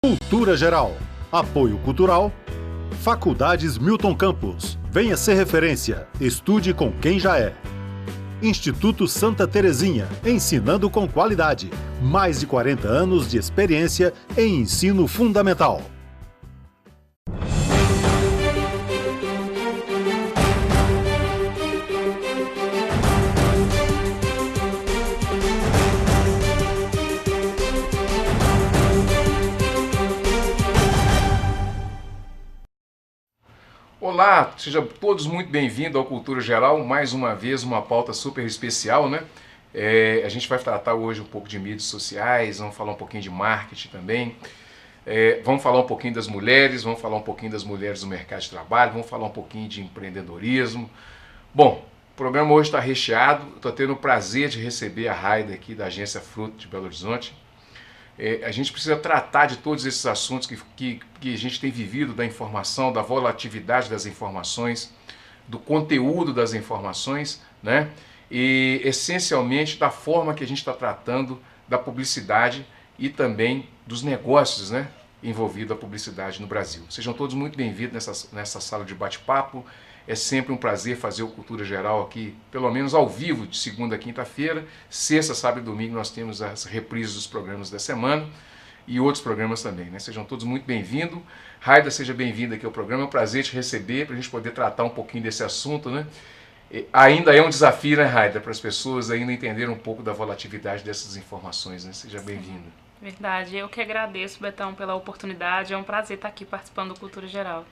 Cultura Geral. Apoio Cultural. Faculdades Milton Campos. Venha ser referência. Estude com quem já é. Instituto Santa Terezinha. Ensinando com qualidade. Mais de 40 anos de experiência em ensino fundamental. Olá, sejam todos muito bem-vindos ao Cultura Geral, mais uma vez uma pauta super especial, né? A gente vai tratar hoje um pouco de mídias sociais, vamos falar um pouquinho de marketing também, vamos falar um pouquinho das mulheres, vamos falar um pouquinho das mulheres no mercado de trabalho, vamos falar um pouquinho de empreendedorismo. Bom, o programa hoje está recheado, estou tendo o prazer de receber a Raida aqui da agência Fruto de Belo Horizonte. A gente precisa tratar de todos esses assuntos que a gente tem vivido, da informação, da volatilidade das informações, do conteúdo das informações, né? E essencialmente da forma que a gente está tratando da publicidade e também dos negócios, né, envolvidos a publicidade no Brasil. Sejam todos muito bem-vindos nessa sala de bate-papo. É sempre um prazer fazer o Cultura Geral aqui, pelo menos ao vivo, de segunda a quinta-feira. Sexta, sábado e domingo nós temos as reprises dos programas da semana e outros programas também, né? Sejam todos muito bem-vindos. Raida, seja bem-vinda aqui ao programa. É um prazer te receber para a gente poder tratar um pouquinho desse assunto, né? Ainda é um desafio, né, Raida, para as pessoas ainda entenderem um pouco da volatilidade dessas informações, né? Seja bem-vinda. Verdade, eu que agradeço, Betão, pela oportunidade. É um prazer estar aqui participando do Cultura Geral.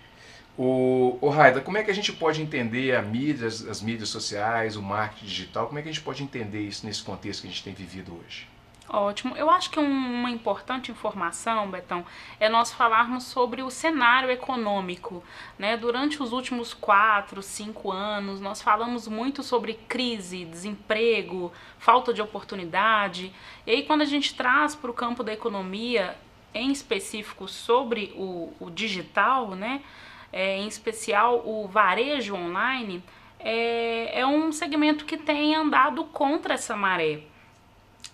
Raida, como é que a gente pode entender as mídias sociais, o marketing digital? Como é que a gente pode entender isso nesse contexto que a gente tem vivido hoje? Ótimo. Eu acho que uma importante informação, Betão, é nós falarmos sobre o cenário econômico, né? Durante os últimos 4, 5 anos, nós falamos muito sobre crise, desemprego, falta de oportunidade. E aí, quando a gente traz para o campo da economia, em específico sobre o digital, né? Em especial o varejo online, é um segmento que tem andado contra essa maré.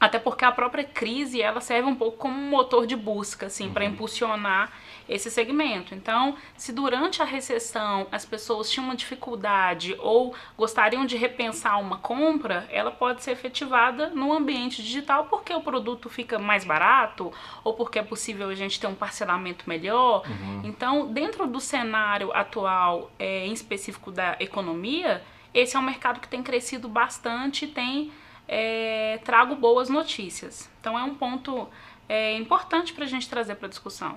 Até porque a própria crise ela serve um pouco como um motor de busca, assim, para impulsionar esse segmento. Então, se durante a recessão as pessoas tinham uma dificuldade ou gostariam de repensar uma compra, ela pode ser efetivada no ambiente digital porque o produto fica mais barato ou porque é possível a gente ter um parcelamento melhor. Então, dentro do cenário atual, em específico da economia, esse é um mercado que tem crescido bastante e tem trago boas notícias. Então, é um ponto importante para a gente trazer para a discussão.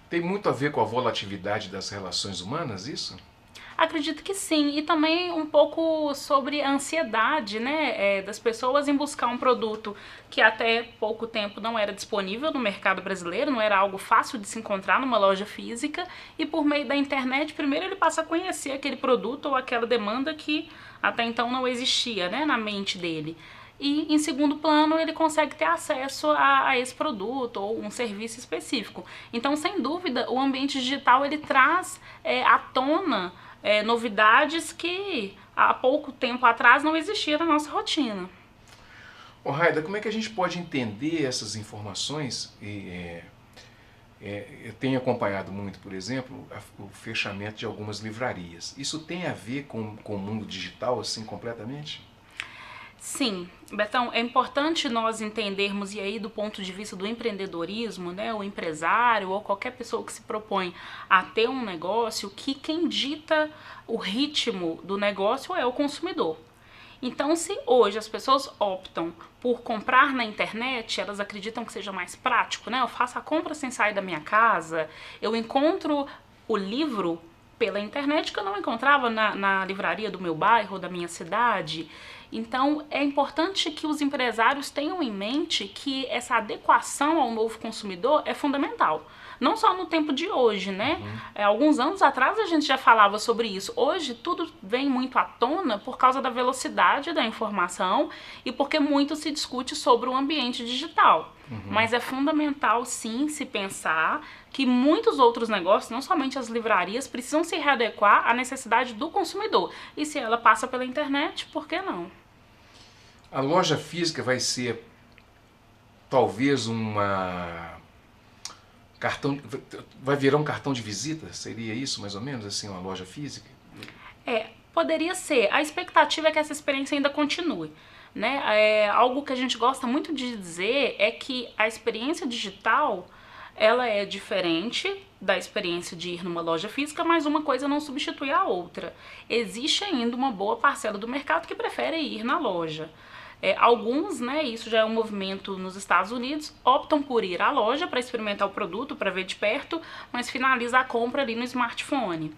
Tem muito a ver com a volatilidade das relações humanas, isso? Acredito que sim, e também um pouco sobre a ansiedade, né, das pessoas em buscar um produto que até pouco tempo não era disponível no mercado brasileiro, não era algo fácil de se encontrar numa loja física, e por meio da internet, primeiro ele passa a conhecer aquele produto ou aquela demanda que até então não existia, né, na mente dele. E, em segundo plano, ele consegue ter acesso a esse produto ou um serviço específico. Então, sem dúvida, o ambiente digital ele traz à tona novidades que há pouco tempo atrás não existiam na nossa rotina. Raida, como é que a gente pode entender essas informações? Eu tenho acompanhado muito, por exemplo, o fechamento de algumas livrarias. Isso tem a ver com o mundo digital, assim, completamente? Sim, Betão, é importante nós entendermos, e aí do ponto de vista do empreendedorismo, né, o empresário ou qualquer pessoa que se propõe a ter um negócio, que quem dita o ritmo do negócio é o consumidor. Então, se hoje as pessoas optam por comprar na internet, elas acreditam que seja mais prático, né? Eu faço a compra sem sair da minha casa, eu encontro o livro pela internet que eu não encontrava na livraria do meu bairro, da minha cidade. Então, é importante que os empresários tenham em mente que essa adequação ao novo consumidor é fundamental. Não só no tempo de hoje, né? Alguns anos atrás a gente já falava sobre isso. Hoje tudo vem muito à tona por causa da velocidade da informação e porque muito se discute sobre o ambiente digital. Mas é fundamental, sim, se pensar que muitos outros negócios, não somente as livrarias, precisam se readequar à necessidade do consumidor. E se ela passa pela internet, por que não? A loja física vai ser talvez uma Vai virar um cartão de visita? Seria isso, mais ou menos, assim, uma loja física? Poderia ser. A expectativa é que essa experiência ainda continue, né? Algo que a gente gosta muito de dizer é que a experiência digital, ela é diferente da experiência de ir numa loja física, mas uma coisa não substitui a outra. Existe ainda uma boa parcela do mercado que prefere ir na loja. Alguns, né, isso já é um movimento nos Estados Unidos, optam por ir à loja para experimentar o produto, para ver de perto, mas finaliza a compra ali no smartphone.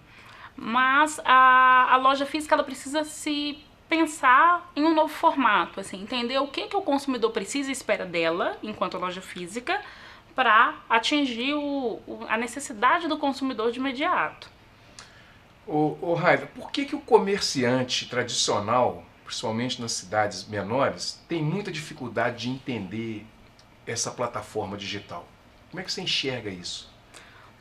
Mas a loja física, ela precisa se pensar em um novo formato, assim, entender o que o consumidor precisa e espera dela, enquanto loja física, para atingir a necessidade do consumidor de imediato. Raida, por que o comerciante tradicional, principalmente nas cidades menores, tem muita dificuldade de entender essa plataforma digital? Como é que você enxerga isso?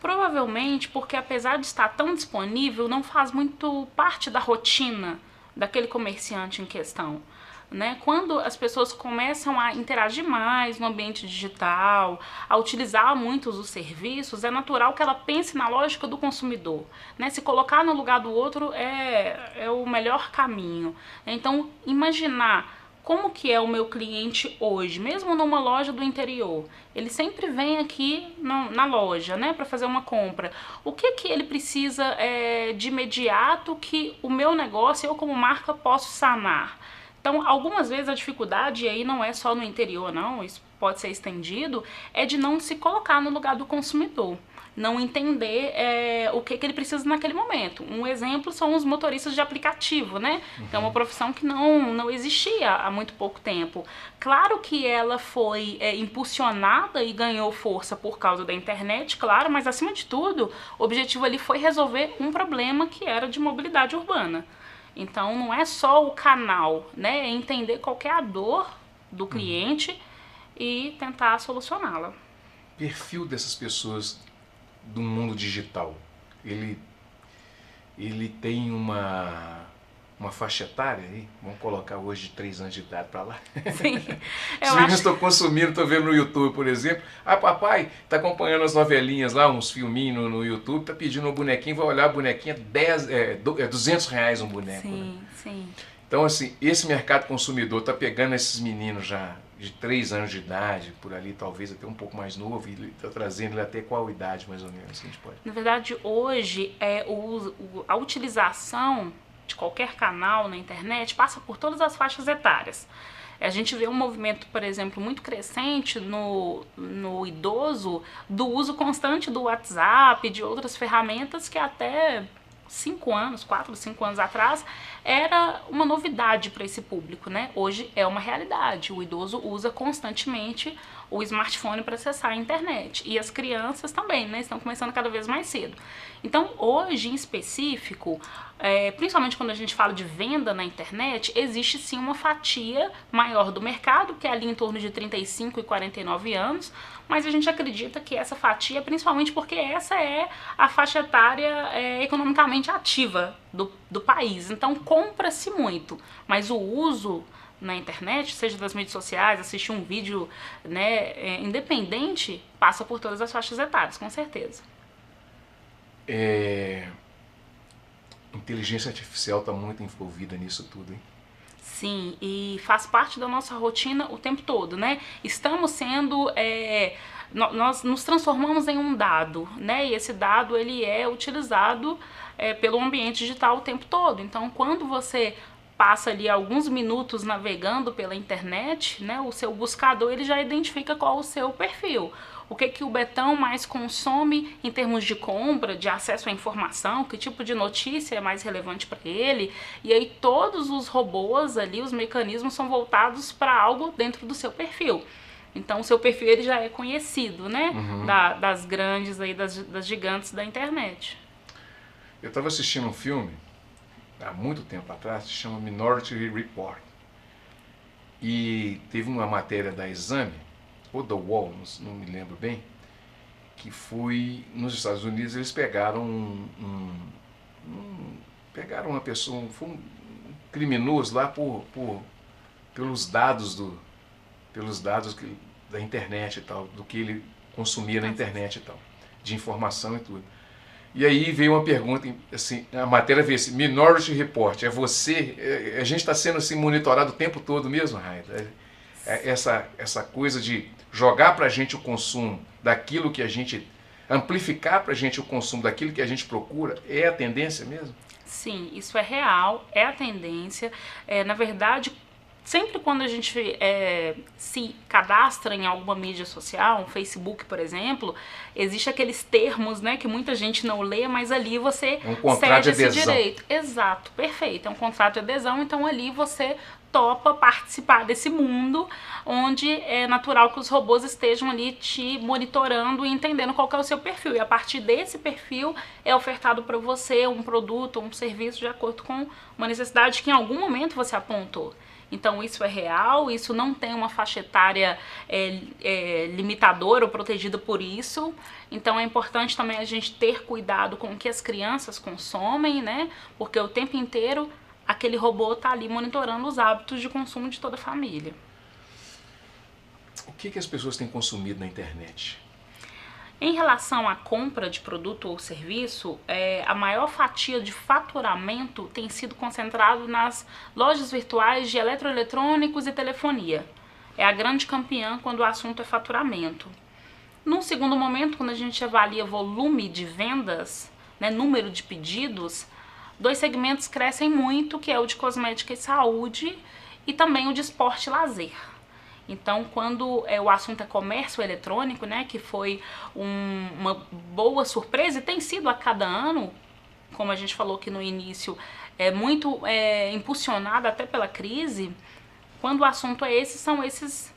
Provavelmente porque, apesar de estar tão disponível, não faz muito parte da rotina daquele comerciante em questão, né? Quando as pessoas começam a interagir mais no ambiente digital, a utilizar muitos os serviços, é natural que ela pense na lógica do consumidor, né? Se colocar no lugar do outro é o melhor caminho. Então, imaginar como que é o meu cliente hoje, mesmo numa loja do interior. Ele sempre vem aqui na loja, né, para fazer uma compra. O que ele precisa de imediato que o meu negócio, eu como marca, posso sanar? Então, algumas vezes a dificuldade, e aí não é só no interior, não, isso pode ser estendido, é de não se colocar no lugar do consumidor. Não entender o que ele precisa naquele momento. Um exemplo são os motoristas de aplicativo, né? Que é uma profissão que não existia há muito pouco tempo. Claro que ela foi impulsionada e ganhou força por causa da internet, claro, mas acima de tudo, o objetivo ali foi resolver um problema que era de mobilidade urbana. Então não é só o canal, né? É entender qual que é a dor do cliente e tentar solucioná-la. Perfil dessas pessoas do mundo digital, ele tem uma faixa etária aí, vamos colocar hoje de 3 anos de idade para lá. Sim, Os meninos estão consumindo, estou vendo no YouTube, por exemplo. Papai está acompanhando as novelinhas lá, uns filminhos no YouTube, está pedindo um bonequinho, vai olhar a bonequinha, R$200 um boneco. Sim, né? sim. Então, assim, esse mercado consumidor está pegando esses meninos já de 3 anos de idade, por ali talvez até um pouco mais novo, e está trazendo ele até qual idade mais ou menos, a gente pode? Na verdade, hoje, a utilização de qualquer canal na internet passa por todas as faixas etárias. A gente vê um movimento, por exemplo, muito crescente no idoso do uso constante do WhatsApp, de outras ferramentas que até 4, 5 anos atrás, era uma novidade para esse público, né? Hoje é uma realidade. O idoso usa constantemente o smartphone para acessar a internet. E as crianças também, né? Estão começando cada vez mais cedo. Então, hoje, em específico, principalmente quando a gente fala de venda na internet, existe sim uma fatia maior do mercado, que é ali em torno de 35 e 49 anos, mas a gente acredita que essa fatia, principalmente porque essa é a faixa etária economicamente ativa do país. Então, compra-se muito, mas o uso na internet, seja das mídias sociais, assistir um vídeo, né, independente, passa por todas as faixas etárias, com certeza. Inteligência artificial está muito envolvida nisso tudo, hein? Sim, e faz parte da nossa rotina o tempo todo, né? Estamos sendo... nós nos transformamos em um dado, né? E esse dado, ele é utilizado pelo ambiente digital o tempo todo. Então, quando você passa ali alguns minutos navegando pela internet, né, o seu buscador ele já identifica qual o seu perfil. O que o Betão mais consome em termos de compra, de acesso à informação, que tipo de notícia é mais relevante para ele. E aí todos os robôs ali, os mecanismos são voltados para algo dentro do seu perfil. Então o seu perfil ele já é conhecido, né, das grandes aí, das gigantes da internet. Eu estava assistindo um filme há muito tempo atrás, se chama Minority Report. E teve uma matéria da Exame, ou da UOL, não me lembro bem, que foi nos Estados Unidos. Eles pegaram pegaram uma pessoa, foi um criminoso lá pelos dados da internet e tal, do que ele consumia na internet e tal. de informação e tudo. E aí veio uma pergunta, assim, a matéria veio assim, Minority Report, é você, a gente está sendo assim, monitorado o tempo todo mesmo, Raida? Essa coisa de jogar para a gente o consumo daquilo que a gente, amplificar para a gente o consumo daquilo que a gente procura, é a tendência mesmo? Sim, isso é real, é a tendência. Na verdade, sempre quando a gente se cadastra em alguma mídia social, um Facebook, por exemplo, existe aqueles termos, né, que muita gente não lê, mas ali você um contrato de cede esse adesão. direito. Exato, perfeito. É um contrato de adesão, então ali você topa participar desse mundo onde é natural que os robôs estejam ali te monitorando e entendendo qual que é o seu perfil. E a partir desse perfil é ofertado para você um produto, um serviço de acordo com uma necessidade que em algum momento você apontou. Então isso é real, isso não tem uma faixa etária limitadora ou protegida por isso. Então é importante também a gente ter cuidado com o que as crianças consomem, né? Porque o tempo inteiro aquele robô está ali monitorando os hábitos de consumo de toda a família. O que as pessoas têm consumido na internet? Em relação à compra de produto ou serviço, a maior fatia de faturamento tem sido concentrado nas lojas virtuais de eletroeletrônicos e telefonia. É a grande campeã quando o assunto é faturamento. Num segundo momento, quando a gente avalia volume de vendas, né, número de pedidos, 2 segmentos crescem muito, que é o de cosmética e saúde e também o de esporte e lazer. Então, quando o assunto é comércio eletrônico, né, que foi uma boa surpresa e tem sido a cada ano, como a gente falou aqui no início, muito impulsionado até pela crise, quando o assunto é esse, são esses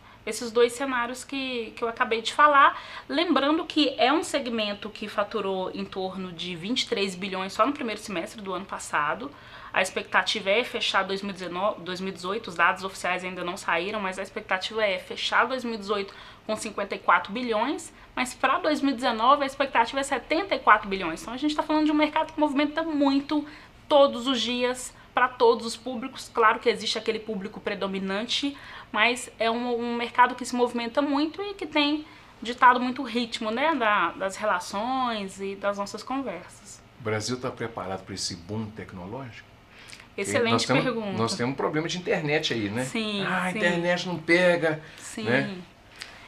2 cenários que eu acabei de falar. Lembrando que é um segmento que faturou em torno de 23 bilhões só no primeiro semestre do ano passado. A expectativa é fechar 2018, os dados oficiais ainda não saíram, mas a expectativa é fechar 2018 com 54 bilhões, mas para 2019 a expectativa é 74 bilhões. Então a gente está falando de um mercado que movimenta muito todos os dias, para todos os públicos. Claro que existe aquele público predominante, mas é um mercado que se movimenta muito e que tem ditado muito o ritmo, né, das relações e das nossas conversas. O Brasil está preparado para esse boom tecnológico? Excelente pergunta. Nós temos um problema de internet aí, né? Sim, a sim. internet não pega. Sim. Né?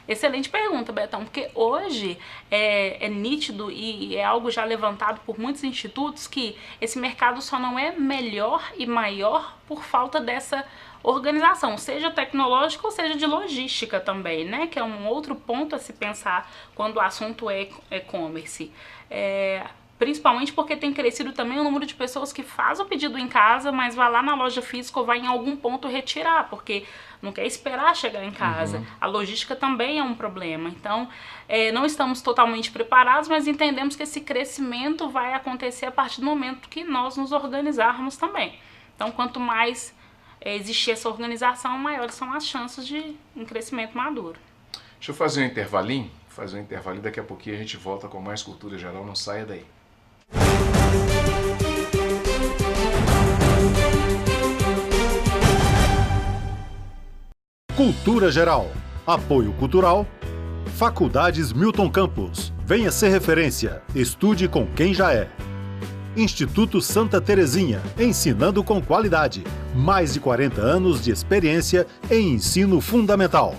Excelente pergunta, Betão, porque hoje é nítido e é algo já levantado por muitos institutos que esse mercado só não é melhor e maior por falta dessa organização, seja tecnológica ou seja de logística também, né? Que é um outro ponto a se pensar quando o assunto é e-commerce. Principalmente porque tem crescido também o número de pessoas que faz o pedido em casa, mas vai lá na loja física ou vai em algum ponto retirar, porque não quer esperar chegar em casa. A logística também é um problema. Então, não estamos totalmente preparados, mas entendemos que esse crescimento vai acontecer a partir do momento que nós nos organizarmos também. Então, quanto mais existir essa organização, maiores são as chances de um crescimento maduro. Deixa eu fazer um intervalinho, daqui a pouquinho a gente volta com mais Cultura Geral, não saia daí. Cultura Geral. Apoio Cultural. Faculdades Milton Campos. Venha ser referência. Estude com quem já é. Instituto Santa Terezinha. Ensinando com qualidade. Mais de 40 anos de experiência em ensino fundamental.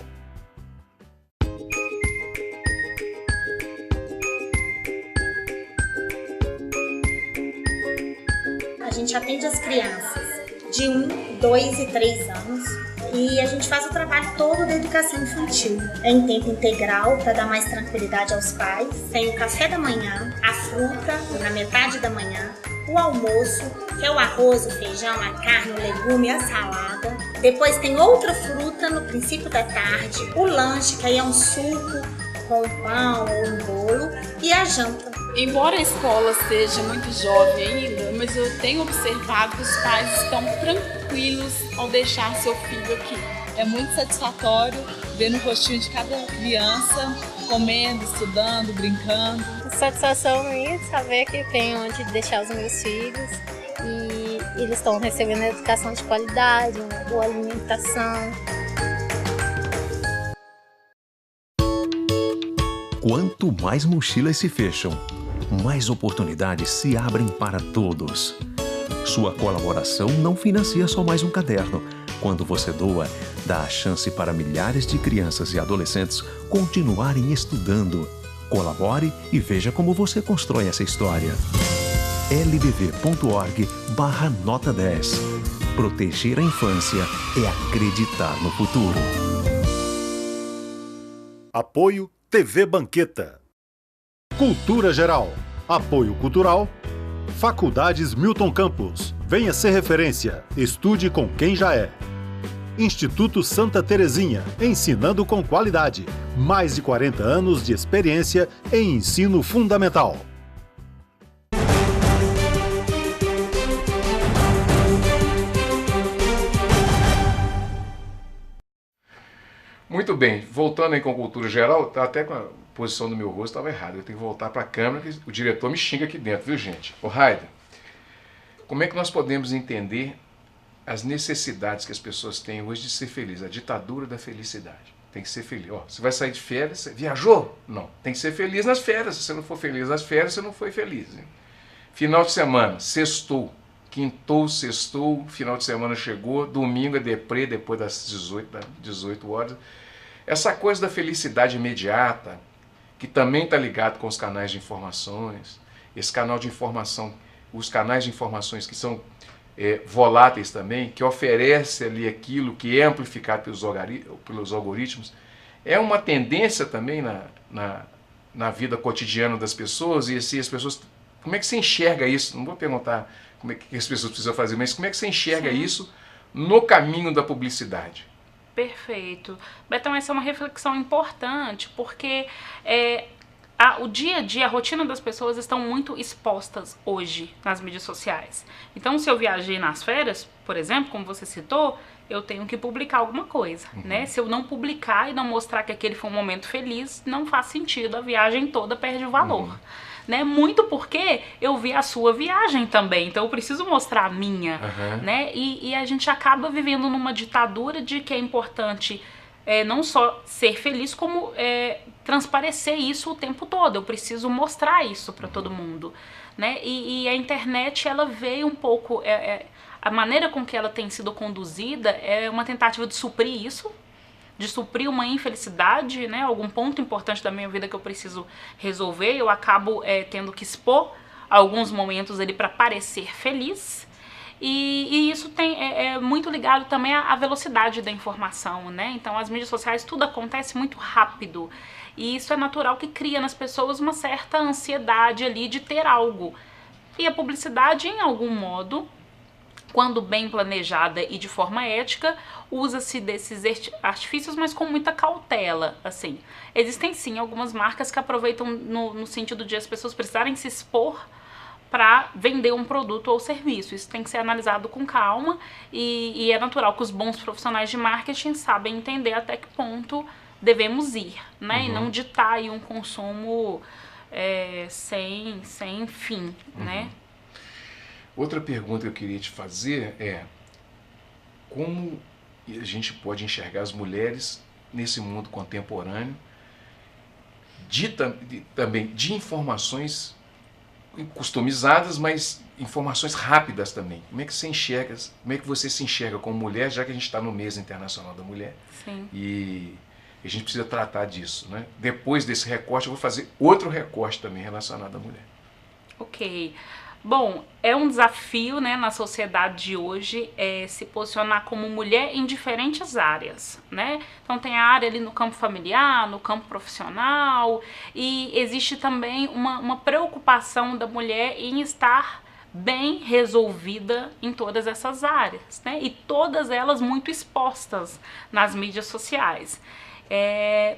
A gente atende as crianças de 1, 2 e 3 anos e a gente faz o trabalho todo da educação infantil. É em tempo integral para dar mais tranquilidade aos pais. Tem o café da manhã, a fruta na metade da manhã, o almoço, que é o arroz, o feijão, a carne, o legume, a salada. Depois tem outra fruta no princípio da tarde, o lanche, que aí é um suco com um pão ou um bolo, e a janta. Embora a escola seja muito jovem ainda, mas eu tenho observado que os pais estão tranquilos ao deixar seu filho aqui. É muito satisfatório ver no rostinho de cada criança, comendo, estudando, brincando. A satisfação minha é saber que tenho onde deixar os meus filhos e eles estão recebendo educação de qualidade, uma boa alimentação. Quanto mais mochilas se fecham, mais oportunidades se abrem para todos. Sua colaboração não financia só mais um caderno. Quando você doa, dá a chance para milhares de crianças e adolescentes continuarem estudando. Colabore e veja como você constrói essa história. lbv.org/nota 10. Proteger a infância é acreditar no futuro. Apoio TV Banqueta. Cultura Geral. Apoio Cultural. Faculdades Milton Campos. Venha ser referência. Estude com quem já é. Instituto Santa Terezinha. Ensinando com qualidade. Mais de 40 anos de experiência em ensino fundamental. Muito bem, voltando aí com cultura geral, tá até com a posição do meu rosto estava errada. Eu tenho que voltar para a câmera, que o diretor me xinga aqui dentro, viu, gente? Ô, Raider, como é que nós podemos entender as necessidades que as pessoas têm hoje de ser felizes? A ditadura da felicidade. Tem que ser feliz. Ó, você vai sair de férias, você viajou? Não. Tem que ser feliz nas férias. Se você não for feliz nas férias, você não foi feliz. Hein? Final de semana, sextou. Quintou, sextou, final de semana chegou, domingo é deprê, depois das 18 horas. Essa coisa da felicidade imediata, que também está ligado com os canais de informações, esse canal de informação, os canais de informações que são voláteis também, que oferece ali aquilo que é amplificado pelos algoritmos, é uma tendência também na vida cotidiana das pessoas, e assim, as pessoas, como é que você enxerga isso? Não vou perguntar como é que as pessoas precisam fazer, mas como é que você enxerga Sim. isso no caminho da publicidade? Perfeito. Betão, essa é uma reflexão importante, porque o dia a dia, a rotina das pessoas estão muito expostas hoje nas mídias sociais. Então, se eu viajei nas férias, por exemplo, como você citou, eu tenho que publicar alguma coisa, né? Se eu não publicar e não mostrar que aquele foi um momento feliz, não faz sentido, a viagem toda perde o valor. Né? Muito porque eu vi a sua viagem também, então eu preciso mostrar a minha, né? E a gente acaba vivendo numa ditadura de que é importante não só ser feliz, como transparecer isso o tempo todo. Eu preciso mostrar isso para todo mundo, né? E a internet, ela veio um pouco, a maneira com que ela tem sido conduzida é uma tentativa de suprir isso, de suprir uma infelicidade, né, algum ponto importante da minha vida que eu preciso resolver. Eu acabo tendo que expor alguns momentos ali para parecer feliz. E isso é muito ligado também à velocidade da informação, né? Então, as mídias sociais, tudo acontece muito rápido. E isso é natural que cria nas pessoas uma certa ansiedade ali de ter algo. E a publicidade, em algum modo, quando bem planejada e de forma ética, usa-se desses artifícios, mas com muita cautela, assim. Existem sim algumas marcas que aproveitam no sentido de as pessoas precisarem se expor para vender um produto ou serviço. Isso tem que ser analisado com calma e é natural que os bons profissionais de marketing sabem entender até que ponto devemos ir, né? E não ditar aí um consumo sem fim, né? Outra pergunta que eu queria te fazer é: como a gente pode enxergar as mulheres nesse mundo contemporâneo também de informações customizadas, mas informações rápidas também? Como é que você enxerga, como é que você se enxerga como mulher, já que a gente está no mês internacional da mulher? Sim. E a gente precisa tratar disso, né? Depois desse recorte, eu vou fazer outro recorte também relacionado à mulher. Ok. Bom, é um desafio, né, na sociedade de hoje se posicionar como mulher em diferentes áreas, né? Então tem a área ali no campo familiar, no campo profissional, e existe também uma preocupação da mulher em estar bem resolvida em todas essas áreas, né? E todas elas muito expostas nas mídias sociais.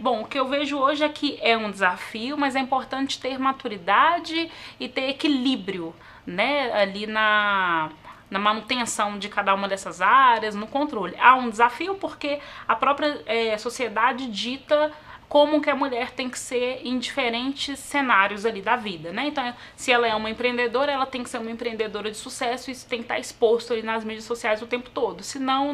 Bom, o que eu vejo hoje é que é um desafio, mas é importante ter maturidade e ter equilíbrio, né, ali na manutenção de cada uma dessas áreas, no controle. Há um desafio porque a própria sociedade dita como que a mulher tem que ser em diferentes cenários ali da vida, né? Então, se ela é uma empreendedora, ela tem que ser uma empreendedora de sucesso, e isso tem que estar exposto ali nas mídias sociais o tempo todo, senão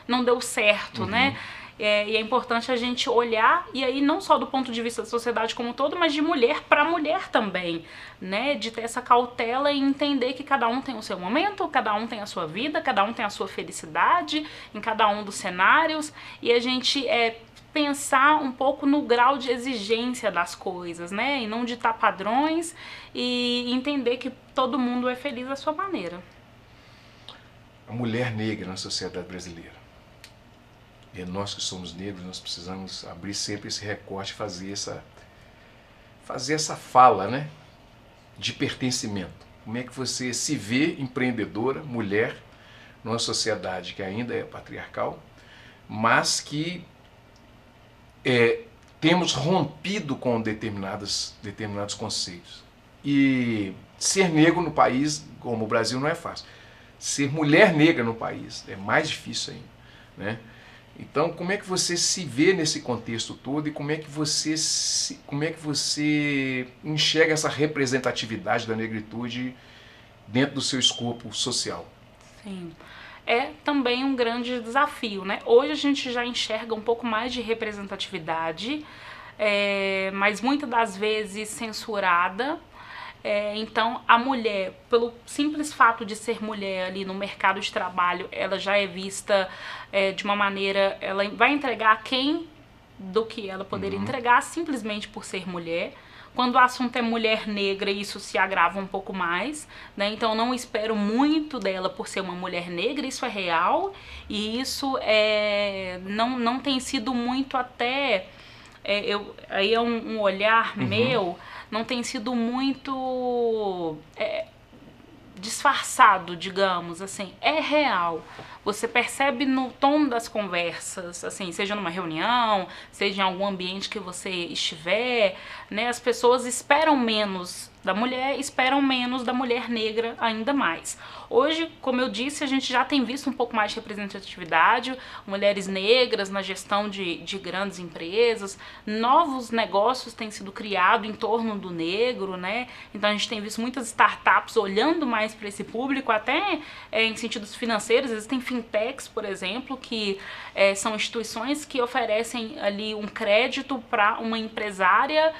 não deu certo, né? E é importante a gente olhar, e aí não só do ponto de vista da sociedade como um todo, mas de mulher para mulher também, né? De ter essa cautela e entender que cada um tem o seu momento, cada um tem a sua vida, cada um tem a sua felicidade em cada um dos cenários, e a gente pensar um pouco no grau de exigência das coisas, né? E não ditar padrões, e entender que todo mundo é feliz à sua maneira. A mulher negra na sociedade brasileira. E nós que somos negros, nós precisamos abrir sempre esse recorte, fazer essa fala, né, de pertencimento. Como é que você se vê empreendedora, mulher, numa sociedade que ainda é patriarcal, mas que temos rompido com determinados conceitos. E ser negro no país como o Brasil não é fácil. Ser mulher negra no país é mais difícil ainda, né? Então, como é que você se vê nesse contexto todo e como é que você enxerga essa representatividade da negritude dentro do seu escopo social? Sim. É também um grande desafio, né? Hoje a gente já enxerga um pouco mais de representatividade, mas muitas das vezes censurada. Então, a mulher, pelo simples fato de ser mulher ali no mercado de trabalho, ela já é vista de uma maneira, ela vai entregar aquém do que ela poderia entregar simplesmente por ser mulher. Quando o assunto é mulher negra, isso se agrava um pouco mais, né? Então, não espero muito dela por ser uma mulher negra, isso é real, e isso não tem sido muito até... aí é um olhar meu... não tem sido muito disfarçado, digamos, assim, é real. Você percebe no tom das conversas, assim, seja numa reunião, seja em algum ambiente que você estiver, né, as pessoas esperam menos da mulher, esperam menos da mulher negra ainda mais. Hoje, como eu disse, a gente já tem visto um pouco mais de representatividade, mulheres negras na gestão de grandes empresas, novos negócios têm sido criados em torno do negro, né? Então a gente tem visto muitas startups olhando mais para esse público, até em sentidos financeiros. Existem fintechs, por exemplo, que são instituições que oferecem ali um crédito para uma empresária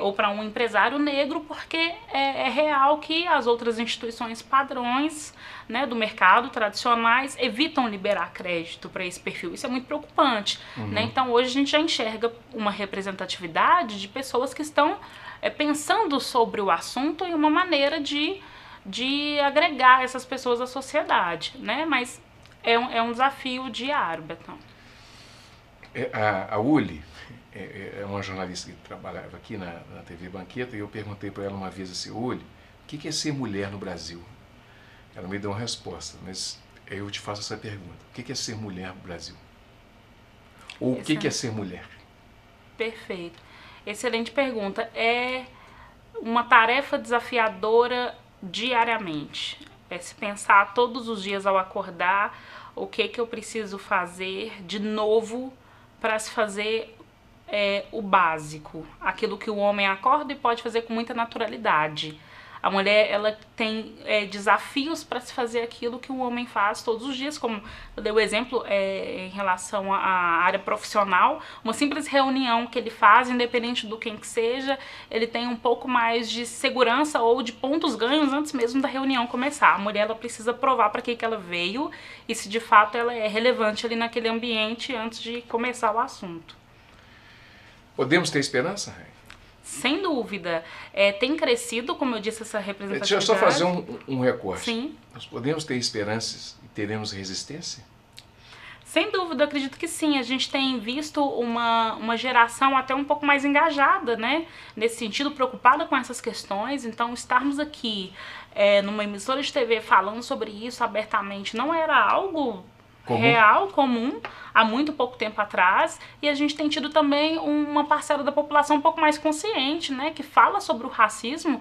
ou para um empresário negro, porque é real que as outras instituições padrões, né, do mercado tradicionais evitam liberar crédito para esse perfil. Isso é muito preocupante, né? Então hoje a gente já enxerga uma representatividade de pessoas que estão pensando sobre o assunto e uma maneira de agregar essas pessoas à sociedade, né? Mas é um desafio diário, Betão. A Uli é uma jornalista que trabalhava aqui na TV Banqueta, e eu perguntei para ela uma vez assim: Uli, o que é ser mulher no Brasil? Ela me deu uma resposta, mas eu te faço essa pergunta: o que é ser mulher no Brasil? Ou o que é ser mulher? Perfeito. Excelente pergunta. É uma tarefa desafiadora diariamente. É se pensar todos os dias ao acordar o que eu preciso fazer de novo para se fazer o básico, aquilo que o homem acorda e pode fazer com muita naturalidade. A mulher, ela tem desafios para se fazer aquilo que o homem faz todos os dias, como eu dei o exemplo em relação à área profissional. Uma simples reunião que ele faz, independente do quem que seja, ele tem um pouco mais de segurança ou de pontos ganhos antes mesmo da reunião começar. A mulher, ela precisa provar para que ela veio e se de fato ela é relevante ali naquele ambiente antes de começar o assunto. Podemos ter esperança, Raí? Sem dúvida. Tem crescido, como eu disse, essa representatividade. Deixa eu só fazer um recorte. Sim. Nós podemos ter esperanças e teremos resistência? Sem dúvida, eu acredito que sim. A gente tem visto uma geração até um pouco mais engajada, né? Nesse sentido, preocupada com essas questões. Então, estarmos aqui numa emissora de TV falando sobre isso abertamente não era algo real, comum, há muito pouco tempo atrás, e a gente tem tido também uma parcela da população um pouco mais consciente, né, que fala sobre o racismo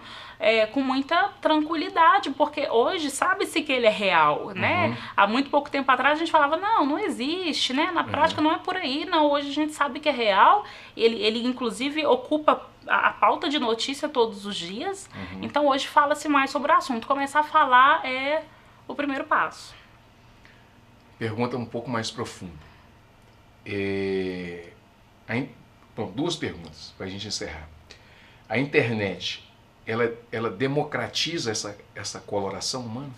com muita tranquilidade, porque hoje sabe-se que ele é real, né? Há muito pouco tempo atrás a gente falava, não existe, né? Na prática não é por aí, não. Hoje a gente sabe que é real, ele inclusive ocupa a pauta de notícia todos os dias, então hoje fala-se mais sobre o assunto. Começar a falar é o primeiro passo. Pergunta um pouco mais profunda. Bom, duas perguntas para a gente encerrar. A internet, ela democratiza essa coloração humana?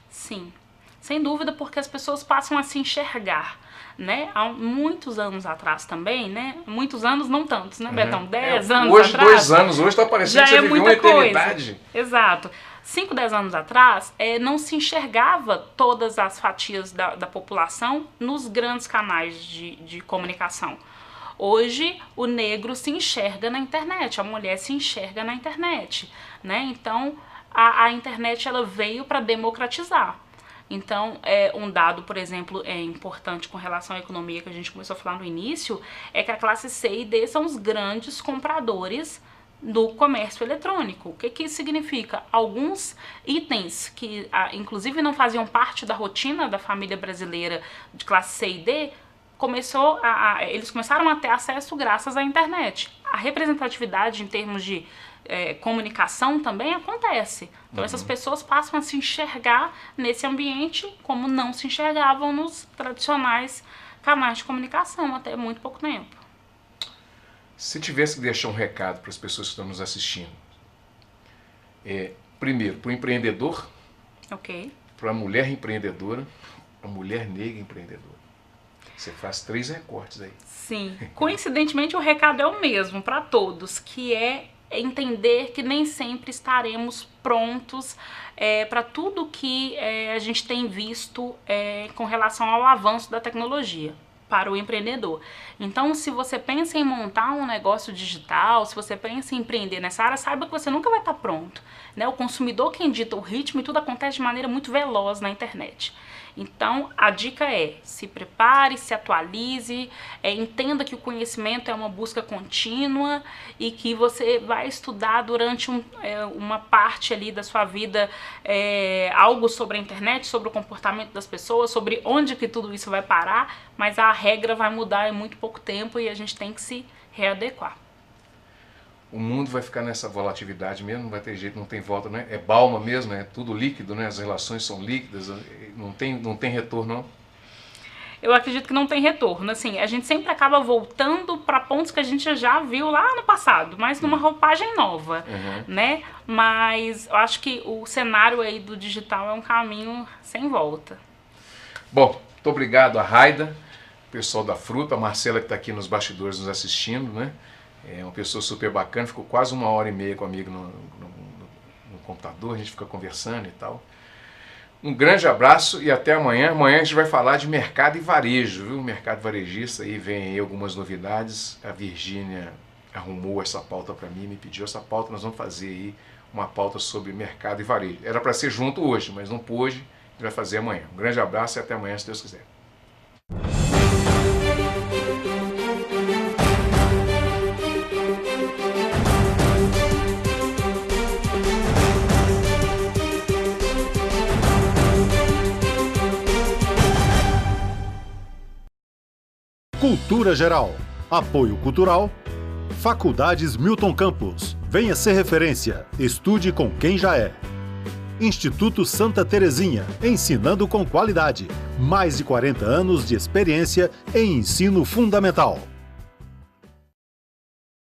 Sim, sem dúvida, porque as pessoas passam a se enxergar, né? Há muitos anos atrás também, né? Muitos anos, não tantos, né, Betão? 10 anos hoje, atrás. 2 anos, hoje está parecendo que você viveu uma eternidade. Exato. 5, 10 anos atrás, não se enxergava todas as fatias da população nos grandes canais de comunicação. Hoje, o negro se enxerga na internet, a mulher se enxerga na internet, né? Então, a internet ela veio para democratizar. Então, um dado, por exemplo, importante com relação à economia que a gente começou a falar no início, é que a classe C e D são os grandes compradores do comércio eletrônico. O que isso significa? Alguns itens que, inclusive, não faziam parte da rotina da família brasileira de classe C e D, eles começaram a ter acesso graças à internet. A representatividade em termos de comunicação também acontece. Então essas pessoas passam a se enxergar nesse ambiente como não se enxergavam nos tradicionais canais de comunicação até muito pouco tempo. Se tivesse que deixar um recado para as pessoas que estão nos assistindo, primeiro, para o empreendedor, para a mulher empreendedora, a mulher negra empreendedora. Você faz 3 recortes aí. Sim. Coincidentemente, o recado é o mesmo para todos, que é entender que nem sempre estaremos prontos para tudo que a gente tem visto com relação ao avanço da tecnologia para o empreendedor. Então, se você pensa em montar um negócio digital, se você pensa em empreender nessa área, saiba que você nunca vai estar pronto, né? O consumidor quem dita o ritmo e tudo acontece de maneira muito veloz na internet. Então, a dica se prepare, se atualize, entenda que o conhecimento é uma busca contínua e que você vai estudar durante uma parte ali da sua vida algo sobre a internet, sobre o comportamento das pessoas, sobre onde que tudo isso vai parar, mas a regra vai mudar em muito pouco tempo e a gente tem que se readequar. O mundo vai ficar nessa volatilidade mesmo, não vai ter jeito, não tem volta, né? É balma mesmo, é tudo líquido, né? As relações são líquidas, não tem retorno, não? Eu acredito que não tem retorno, assim, a gente sempre acaba voltando para pontos que a gente já viu lá no passado, mas numa roupagem nova, né? Mas eu acho que o cenário aí do digital é um caminho sem volta. Bom, muito obrigado a Raida, pessoal da Fruta, a Marcela que está aqui nos bastidores nos assistindo, né? É uma pessoa super bacana, ficou quase 1h30 comigo no computador, a gente fica conversando e tal. Um grande abraço e até amanhã. Amanhã a gente vai falar de mercado e varejo, viu? Mercado varejista, aí vem aí algumas novidades. A Virgínia arrumou essa pauta para mim, me pediu essa pauta, nós vamos fazer aí uma pauta sobre mercado e varejo. Era para ser junto hoje, mas não pôde, a gente vai fazer amanhã. Um grande abraço e até amanhã, se Deus quiser. Cultura Geral. Apoio Cultural. Faculdades Milton Campos. Venha ser referência. Estude com quem já é. Instituto Santa Terezinha. Ensinando com qualidade. Mais de 40 anos de experiência em ensino fundamental.